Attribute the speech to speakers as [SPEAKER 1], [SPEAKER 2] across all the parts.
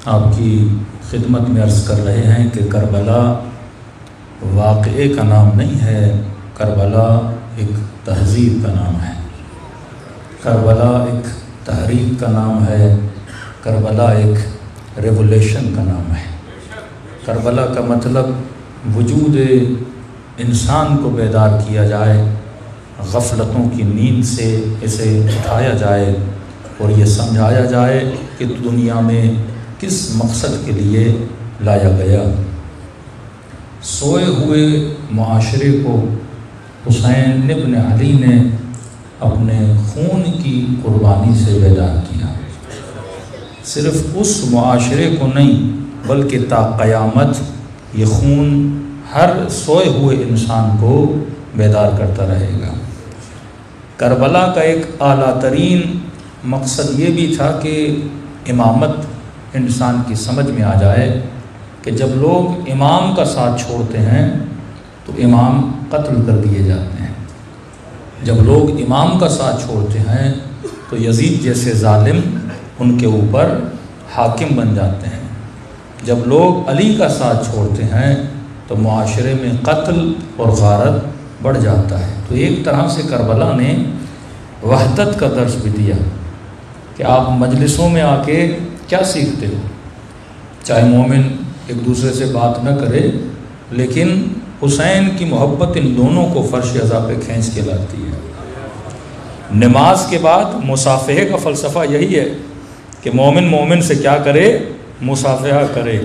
[SPEAKER 1] آپ کی خدمت میں عرض کر رہے ہیں کہ کربلا واقعے کا نام نہیں ہے، کربلا ایک تہذیب کا نام ہے، کربلا ایک تحریک کا نام ہے، کربلا ایک ریولیشن کا نام ہے۔ کربلا کا مطلب وجود انسان کو بیدار کیا جائے، غفلتوں کی نیند سے اسے اٹھایا جائے اور یہ سمجھایا جائے کہ دنیا میں کس مقصد کے لیے لایا گیا۔ سوئے ہوئے معاشرے کو حسین ابن علی نے اپنے خون کی قربانی سے بیدار کیا۔ صرف اس معاشرے کو نہیں بلکہ تا قیامت یہ خون ہر سوئے ہوئے انسان کو بیدار کرتا رہے گا۔ کربلا کا ایک اعلیٰ ترین مقصد یہ بھی تھا کہ امامت انسان کی سمجھ میں آ جائے کہ جب لوگ امام کا ساتھ چھوڑتے ہیں تو امام قتل کر دیے جاتے ہیں، جب لوگ امام کا ساتھ چھوڑتے ہیں تو یزید جیسے ظالم ان کے اوپر حاکم بن جاتے ہیں، جب لوگ علی کا ساتھ چھوڑتے ہیں تو معاشرے میں قتل اور غارت بڑھ جاتا ہے۔ تو ایک طرح سے کربلا نے وحدت کا درس بھی دیا کہ آپ مجلسوں میں آ کے کیا سیکھتے ہو، چاہے مومن ایک دوسرے سے بات نہ کرے لیکن حسین کی محبت ان دونوں کو فرش عزا پہ کھینچ کے لاتی ہے۔ نماز کے بعد مصافحے کا فلسفہ یہی ہے کہ مومن مومن سے کیا کرے، مصافحہ کرے،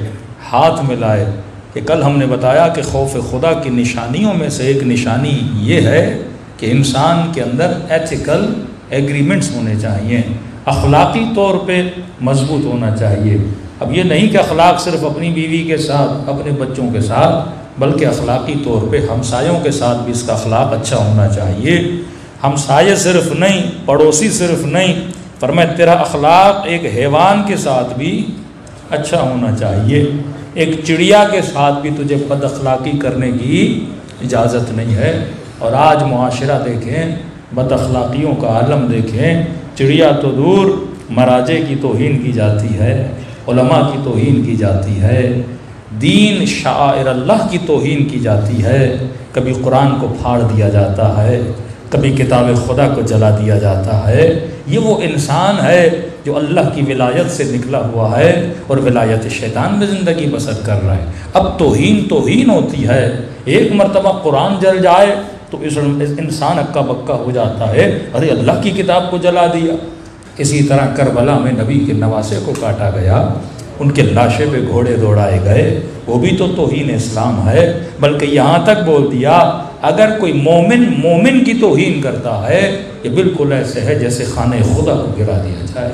[SPEAKER 1] ہاتھ ملائے۔ کہ کل ہم نے بتایا کہ خوف خدا کی نشانیوں میں سے ایک نشانی یہ ہے کہ انسان کے اندر ایتھیکل ایگریمنٹس ہونے چاہیے، اخلاقی طور پہ مضبوط ہونا چاہیے۔ اب یہ نہیں کہ اخلاق صرف اپنی بیوی کے ساتھ، اپنے بچوں کے ساتھ، بلکہ اخلاقی طور پہ ہمسایوں کے ساتھ بھی اس کا اخلاق اچھا ہونا چاہیے۔ ہمسائے صرف نہیں، پڑوسی صرف نہیں، فرمایا تیرا اخلاق ایک حیوان کے ساتھ بھی اچھا ہونا چاہیے۔ ایک چڑیا کے ساتھ بھی تجھے بد اخلاقی کرنے کی اجازت نہیں ہے۔ اور آج معاشرہ دیکھیں، بد اخلاقیوں کا عالم دیکھیں، چڑیا تو دور، مراجے کی توہین کی جاتی ہے، علماء کی توہین کی جاتی ہے، دین شعائر اللہ کی توہین کی جاتی ہے، کبھی قرآن کو پھاڑ دیا جاتا ہے، کبھی کتاب خدا کو جلا دیا جاتا ہے۔ یہ وہ انسان ہے جو اللہ کی ولایت سے نکلا ہوا ہے اور ولایت شیطان میں زندگی بسر کر رہا ہے۔ اب توہین ہوتی ہے، ایک مرتبہ قرآن جل جائے تو اس انسان اکا بکا ہو جاتا ہے، ارے اللہ کی کتاب کو جلا دیا۔ اسی طرح کربلا میں نبی کے نواسے کو کاٹا گیا، ان کے لاشے پہ گھوڑے دوڑائے گئے، وہ بھی تو توہین اسلام ہے۔ بلکہ یہاں تک بول دیا اگر کوئی مومن کی توہین کرتا ہے یہ بالکل ایسے ہے جیسے خانہ خدا کو گرا دیا جائے۔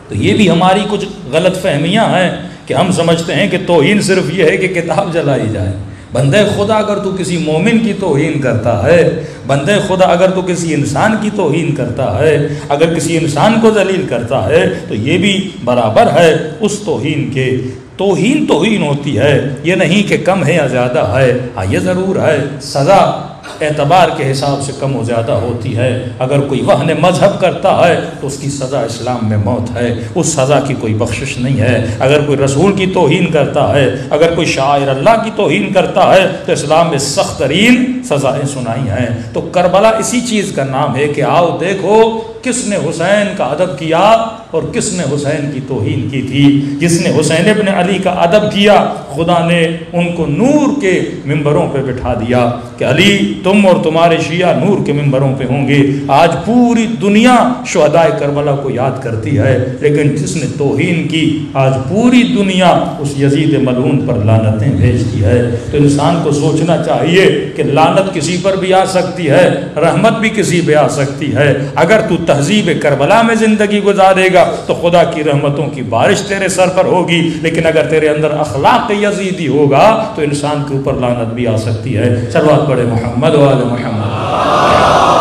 [SPEAKER 1] تو یہ بھی ہماری کچھ غلط فہمیاں ہیں کہ ہم سمجھتے ہیں کہ توہین صرف یہ ہے کہ کتاب جلائی جائے۔ بندہ خدا اگر تو کسی مومن کی توہین کرتا ہے، بندہ خدا اگر تو کسی انسان کی توہین کرتا ہے، اگر کسی انسان کو ذلیل کرتا ہے تو یہ بھی برابر ہے اس توہین کے۔ توہین ہوتی ہے، یہ نہیں کہ کم ہے یا زیادہ ہے، ہاں یہ ضرور ہے سزا اعتبار کے حساب سے کم و زیادہ ہوتی ہے۔ اگر کوئی وہن مذہب کرتا ہے تو اس کی سزا اسلام میں موت ہے، اس سزا کی کوئی بخشش نہیں ہے۔ اگر کوئی رسول کی توہین کرتا ہے، اگر کوئی شاعر اللہ کی توہین کرتا ہے تو اسلام میں سخت ترین سزائیں سنائی ہیں۔ تو کربلا اسی چیز کا نام ہے کہ آؤ دیکھو کس نے حسین کا ادب کیا اور کس نے حسین کی توہین کی تھی۔ جس نے حسین ابن علی کا ادب کیا خدا نے ان کو نور کے ممبروں پہ بٹھا دیا کہ علی تم اور تمہارے شیعہ نور کے ممبروں پہ ہوں گے۔ آج پوری دنیا شہدائے کربلا کو یاد کرتی ہے، لیکن جس نے توہین کی آج پوری دنیا اس یزید ملعون پر لعنتیں بھیجتی ہے۔ تو انسان کو سوچنا چاہیے کہ لعنت کسی پر بھی آ سکتی ہے، رحمت بھی کسی پہ آ سکتی ہے۔ اگر تو تہذیب کربلا میں زندگی گزارے گا تو خدا کی رحمتوں کی بارش تیرے سر پر ہوگی، لیکن اگر تیرے اندر اخلاق یزیدی ہوگا تو انسان کے اوپر لعنت بھی آ سکتی ہے۔ صلوات پڑھے محمد و آل محمد۔